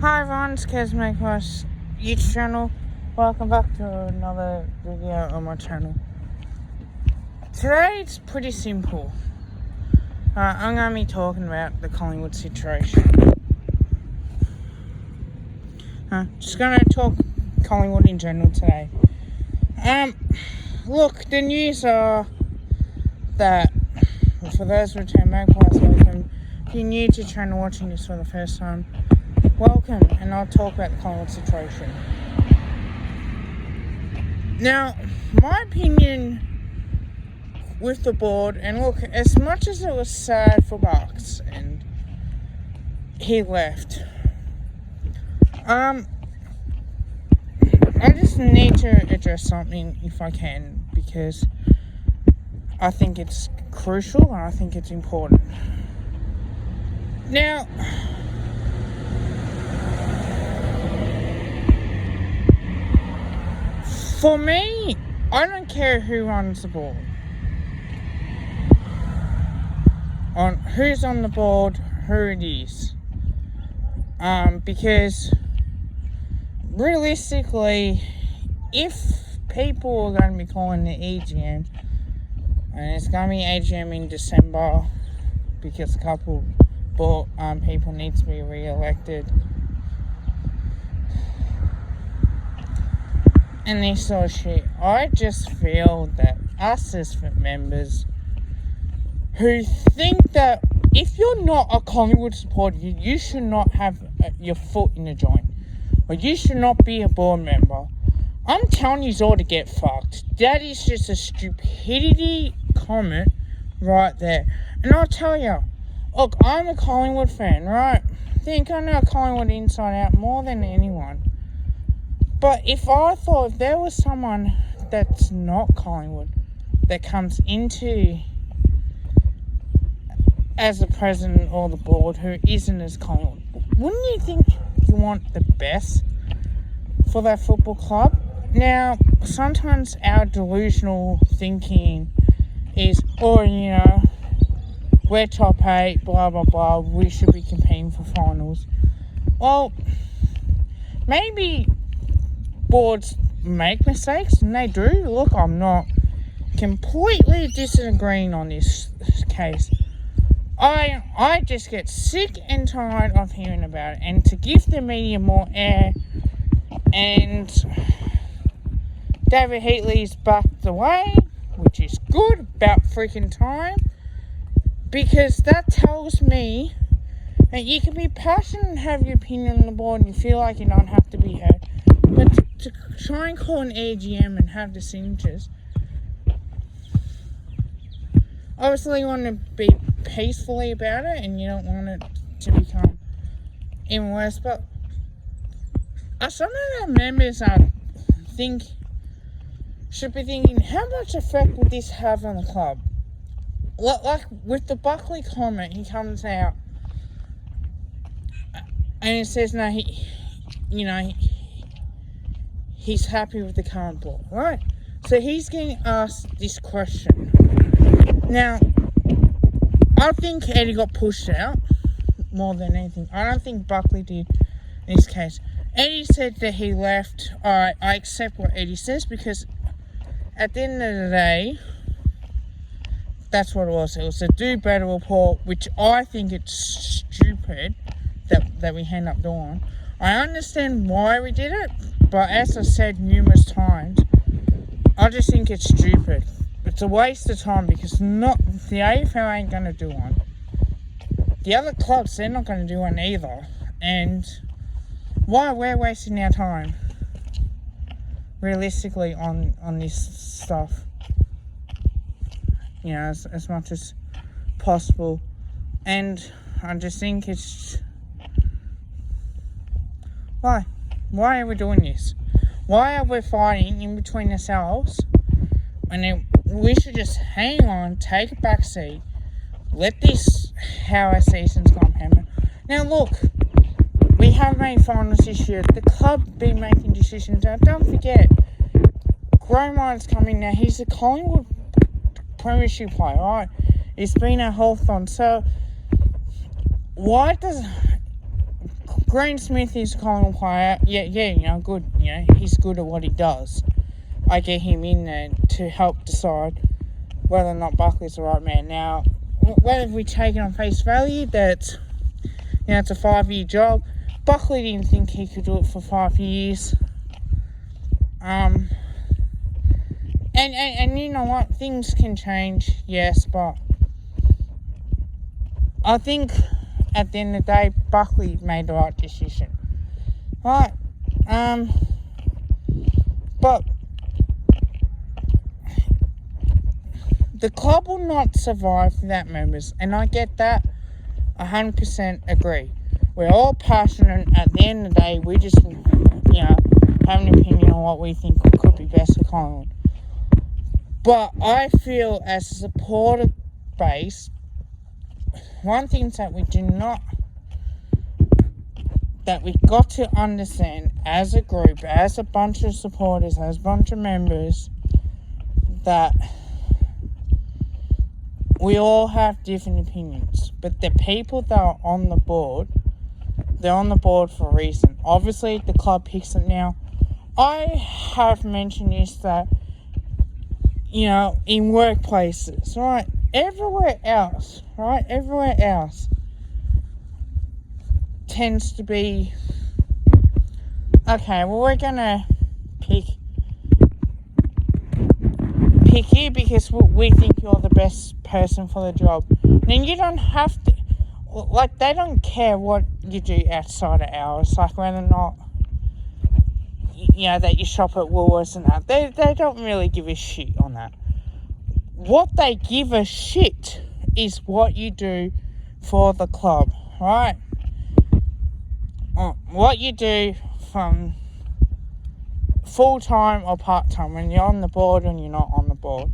Hi everyone, it's Kaz Cross YouTube channel. Welcome back to another video on my channel. Today it's pretty simple. I'm going to be talking about the Collingwood situation. Just going to talk Collingwood in general today. Look, the news are that, for those who return Magpies, welcome. If you're new to the channel watching this for the first time, welcome, and I'll talk about the Collingwood situation. Now, my opinion with the board, and look, as much as it was sad for Bucks and he left, I just need to address something if I can, because I think it's crucial and I think it's important. Now, for me, I don't care who runs the board, on who's on the board, who it is, because realistically, if people are going to be calling the AGM, and it's going to be AGM in December because a couple people need to be re-elected, and this sort of shit, I just feel that us as members who think that if you're not a Collingwood supporter, you should not have your foot in the joint, or you should not be a board member, I'm telling you all to get fucked. That is just a stupidity comment right there. And I'll tell you, look, I'm a Collingwood fan, right? I think I know Collingwood inside out more than anyone. But if there was someone that's not Collingwood that comes into as the president or the board who isn't as Collingwood, wouldn't you think you want the best for that football club? Now, sometimes our delusional thinking is, we're top 8, blah, blah, blah, we should be competing for finals. Well, maybe boards make mistakes, and they do. Look, I'm not completely disagreeing on this case. I just get sick and tired of hearing about it, and to give the media more air, and David Heatley's backed away, which is good, about freaking time, because that tells me that you can be passionate and have your opinion on the board and you feel like you don't have to be heard, but to try and call an AGM and have the signatures, obviously you want to be peacefully about it and you don't want it to become even worse, but some of our members should be thinking, how much effect would this have on the club? Like with the Buckley comment, he comes out and he says, no, he's happy with the current board, right? So he's getting asked this question. Now, I think Eddie got pushed out more than anything. I don't think Buckley did in this case. Eddie said that he left. Alright, I accept what Eddie says, because at the end of the day, that's what it was. It was a do better report, which I think it's stupid that we end up doing. I understand why we did it, but as I said numerous times, I just think it's stupid. It's a waste of time, because the AFL ain't going to do one. The other clubs, they're not going to do one either. And why we're wasting our time, realistically, on this stuff, as much as possible. And I just think it's, why are we doing this? Why are we fighting in between ourselves, and then we should just hang on, take a back seat, let how our season's gone hammer. Now look, we have made finals this year. The club been making decisions. Now don't forget, Gromard's coming now. He's a Collingwood premiership player, right? He's been at Hawthorn. So why does Green Smith is a Collingwood player. Yeah, good. He's good at what he does. I get him in there to help decide whether or not Buckley's the right man. Now, whether we take it on face value that it's a 5-year job, Buckley didn't think he could do it for 5 years. And you know what? Things can change, yes, but I think at the end of the day, Buckley made the right decision. Right? But the club will not survive without members, and I get that. 100% agree. We're all passionate. At the end of the day, we just, have an opinion on what we think could be best for Collingwood. But I feel as a supporter base, one thing that we got to understand as a group, as a bunch of supporters, as a bunch of members, that we all have different opinions. But the people that are on the board, they're on the board for a reason. Obviously, the club picks it now. I have mentioned this that, in workplaces, right? Everywhere else tends to be, okay, well, we're going to pick you because we think you're the best person for the job. Then you don't have to, they don't care what you do outside of hours, like whether or not, that you shop at Woolworths and that. They don't really give a shit on that. What they give a shit is what you do for the club, right? What you do from full-time or part-time, when you're on the board and you're not on the board.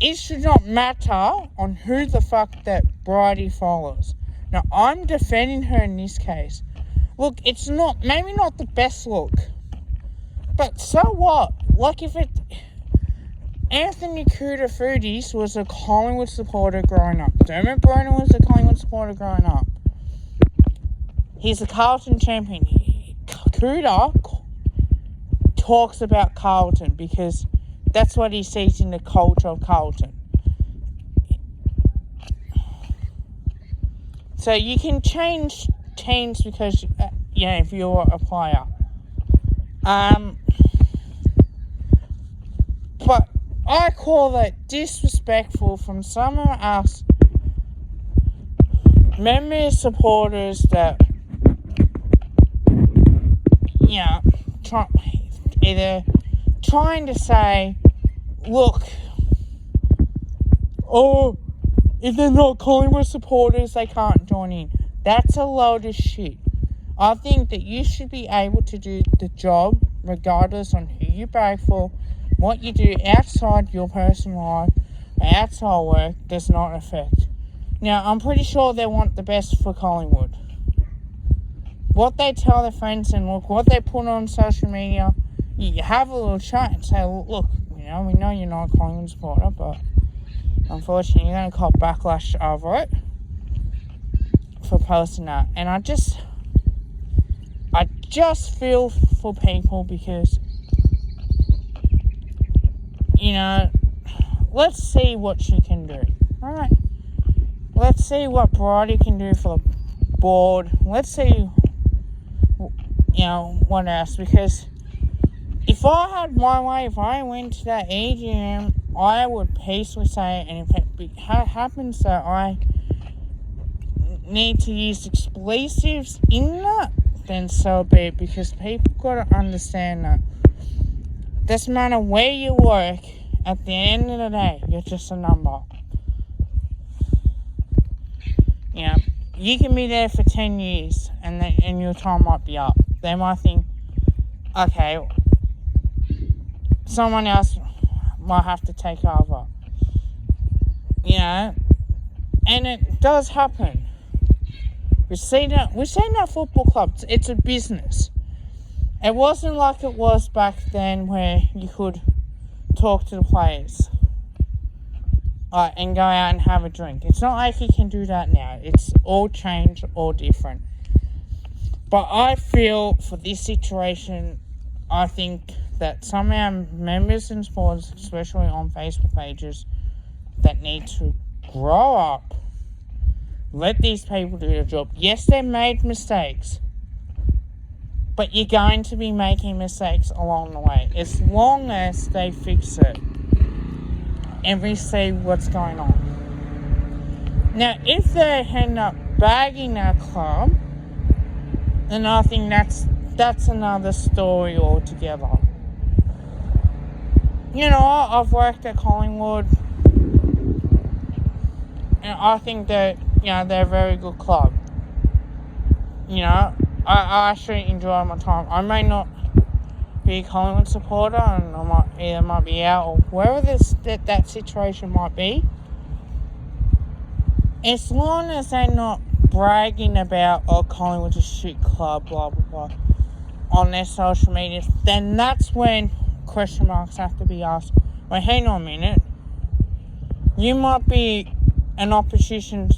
It should not matter on who the fuck that Bridie follows. Now, I'm defending her in this case. Look, it's maybe not the best look, but so what? Like if Anthony Koutafoutis was a Collingwood supporter growing up. Dermot Brener was a Collingwood supporter growing up. He's a Carlton champion. Kuda talks about Carlton because that's what he sees in the culture of Carlton. So you can change teams because, if you're a player. But I call that disrespectful from some of us members, supporters that, either trying to say, look, if they're not Collingwood supporters, they can't join in. That's a load of shit. I think that you should be able to do the job regardless on who you bag for. What you do outside your personal life, outside work, does not affect. Now, I'm pretty sure they want the best for Collingwood. What they tell their friends and look, what they put on social media, you have a little chat and say, look, we know you're not a Collingwood supporter, but unfortunately you're going to call backlash over it for posting that. And I just feel for people because, let's see what she can do. Alright? Let's see what Bridie can do for the board. Let's see, what else. Because if I had my way, if I went to that AGM, I would peacefully say, and if it happens that I need to use explosives in that, then so be it. Because people got to understand that doesn't matter where you work, at the end of the day, you're just a number. You can be there for 10 years and your time might be up. They might think, okay, someone else might have to take over. And it does happen. We've seen that football club. It's a business. It wasn't like it was back then where you could talk to the players and go out and have a drink. It's not like you can do that now. It's all changed, all different. But I feel for this situation, I think that some of our members and supporters, especially on Facebook pages, that need to grow up. Let these people do their job. Yes, they made mistakes, but you're going to be making mistakes along the way. As long as they fix it and we see what's going on. Now, if they end up bagging our club, then I think that's another story altogether. You know, I've worked at Collingwood, and I think that, they're a very good club. I actually enjoy my time. I may not be a Collingwood supporter, and I might be out, or wherever that situation might be. As long as they're not bragging about, Collingwood's a shit club, blah, blah, blah, on their social media, then that's when question marks have to be asked. Well, hang on a minute. You might be an opposition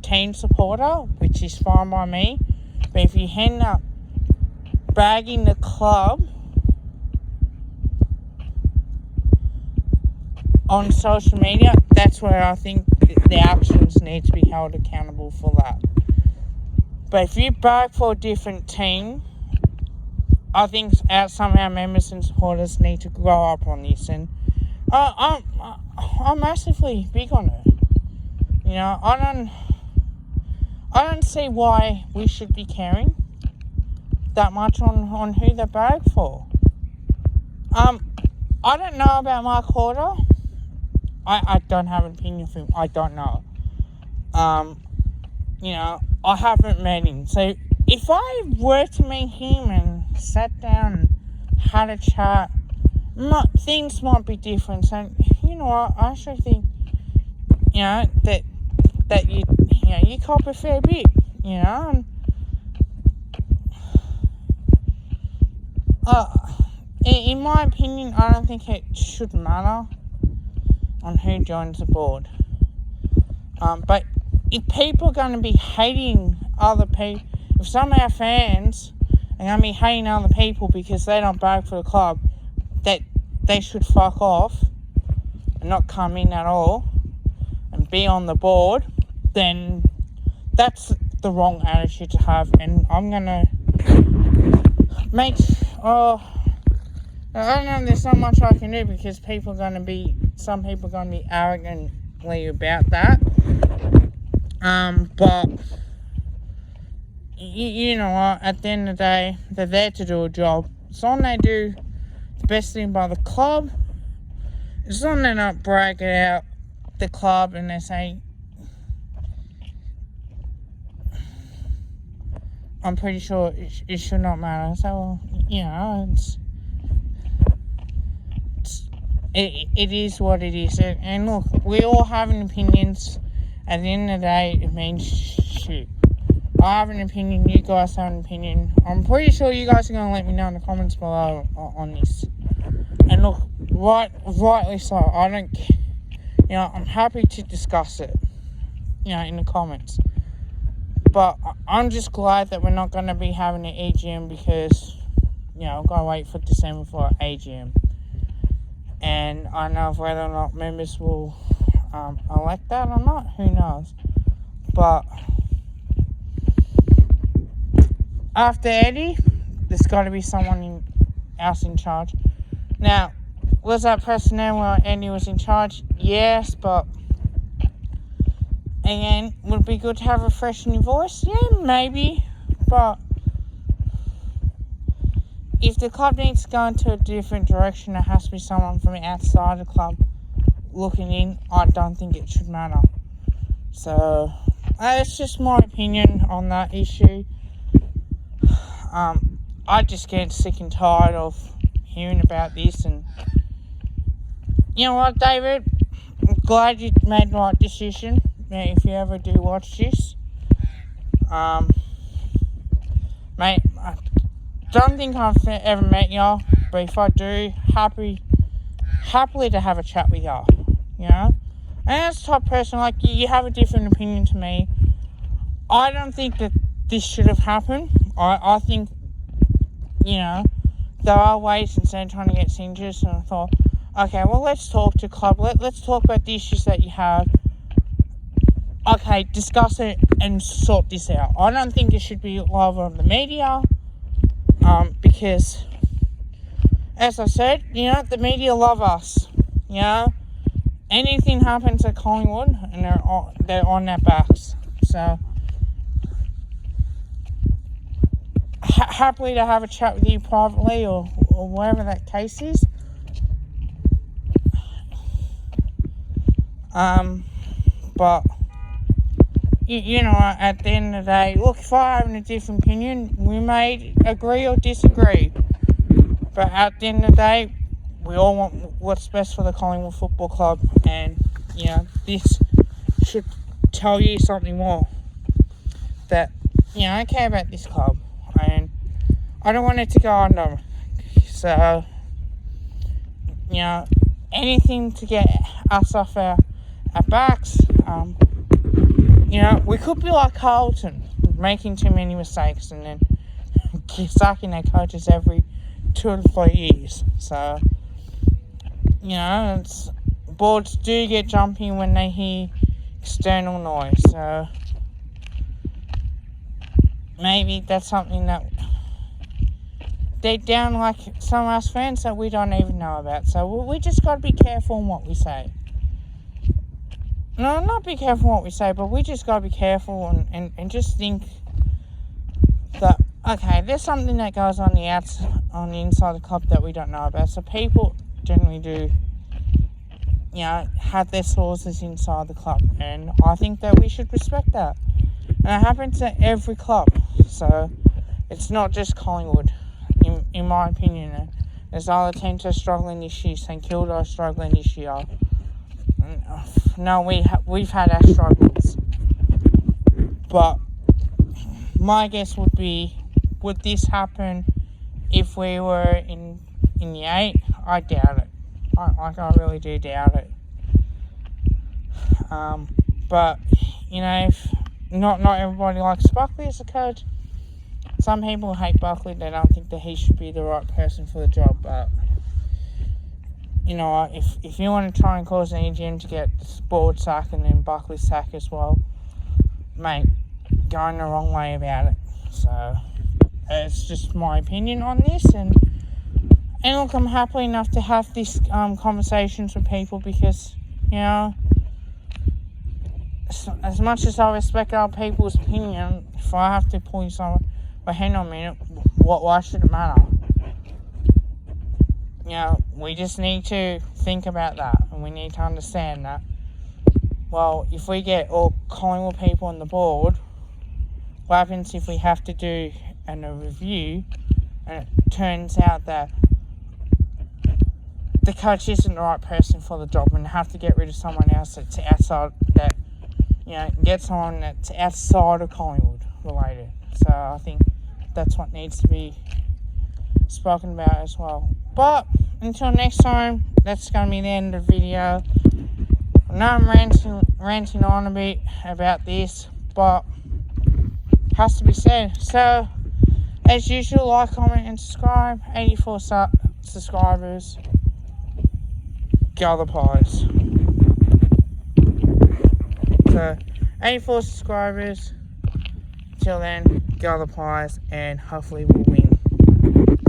team supporter, which is fine by me, but if you end up bagging the club on social media, that's where I think the actions need to be held accountable for that. But if you bag for a different team, I think some of our members and supporters need to grow up on this, and I'm massively big on it. I don't see why we should be caring that much on who they bag for. I don't know about Mark Horder. I don't have an opinion of him. I don't know. I haven't met him. So if I were to meet him and sat down and had a chat, things might be different. So, I actually think, that you cop a fair bit, and in my opinion, I don't think it should matter on who joins the board. But if people are going to be hating other people, if some of our fans are going to be hating other people because they don't bag for the club, that they should fuck off and not come in at all and be on the board, then that's the wrong attitude to have. And I'm going to I don't know, there's not much I can do because some people are going to be arrogantly about that. But you know what, at the end of the day, they're there to do a job. As long as they do the best thing by the club, as long as they not brag it out the club and they say, I'm pretty sure it should not matter. So, it is what it is. And look, we all have opinions. At the end of the day, it means shit. I have an opinion, you guys have an opinion. I'm pretty sure you guys are going to let me know in the comments below on this. And look, rightly so. I don't, I'm happy to discuss it, in the comments. But I'm just glad that we're not going to be having an AGM because, I've got to wait for December for an AGM. And I don't know whether or not members will elect that or not. Who knows? But after Eddie, there's got to be someone else in charge. Now, was that personnel where Eddie was in charge? Yes, but again, would it be good to have a fresh new voice? Yeah, maybe. But if the club needs to go into a different direction, there has to be someone from outside the club looking in. I don't think it should matter. So, that's just my opinion on that issue. I just get sick and tired of hearing about this. And you know what, David? I'm glad you made the right decision. If you ever do watch this, mate, I don't think I've ever met y'all, but if I do, happily to have a chat with y'all, And as a type of person like you have a different opinion to me. I don't think that this should have happened. I think, there are ways instead of trying to get signatures, and I thought, okay, well, let's talk to club. Let's talk about the issues that you have. Okay, discuss it and sort this out. I don't think it should be live on the media, because, as I said, the media love us. Anything happens at Collingwood, and they're on their backs. So, happily to have a chat with you privately, or whatever that case is. But at the end of the day, look, if I have a different opinion, we may agree or disagree. But at the end of the day, we all want what's best for the Collingwood Football Club, and this should tell you something more. That I care about this club, and I don't want it to go under. So anything to get us off our backs. We could be like Carlton, making too many mistakes and then sacking their coaches every 2 to 3 years. So, boards do get jumpy when they hear external noise. So, maybe that's something that deep down, like some of us fans, that we don't even know about. So, we just got to be careful in what we say. No, not be careful what we say, but we just got to be careful and just think that, okay, there's something that goes on the inside of the club that we don't know about. So people generally do, have their sources inside the club, and I think that we should respect that. And it happens at every club, so it's not just Collingwood, in my opinion. There's other teams that are struggling this year. St Kilda are struggling this year. No, we've had our struggles, but my guess would be, would this happen if we were in the 8? I doubt it. I really do doubt it. But if not everybody likes Buckley as a coach. Some people hate Buckley. They don't think that he should be the right person for the job, but if you want to try and cause an EGM to get board sack and then Buckley sack as well, mate, going the wrong way about it. So, it's just my opinion on this, and look, I'm happy enough to have these conversations with people, because, as much as I respect other people's opinion, if I have to pull you somewhere, well, hang on a minute, why should it matter? We just need to think about that, and we need to understand that, well, if we get all Collingwood people on the board, what happens if we have to do a review, and it turns out that the coach isn't the right person for the job, and have to get rid of someone else that's outside, that, get someone that's outside of Collingwood related. So I think that's what needs to be spoken about as well. But until next time, that's going to be the end of the video. I know I'm ranting on a bit about this, but it has to be said. So, as usual, like, comment and subscribe. 84 subscribers. Go the Pies. So, 84 subscribers. Till then, go the Pies, and hopefully we'll win.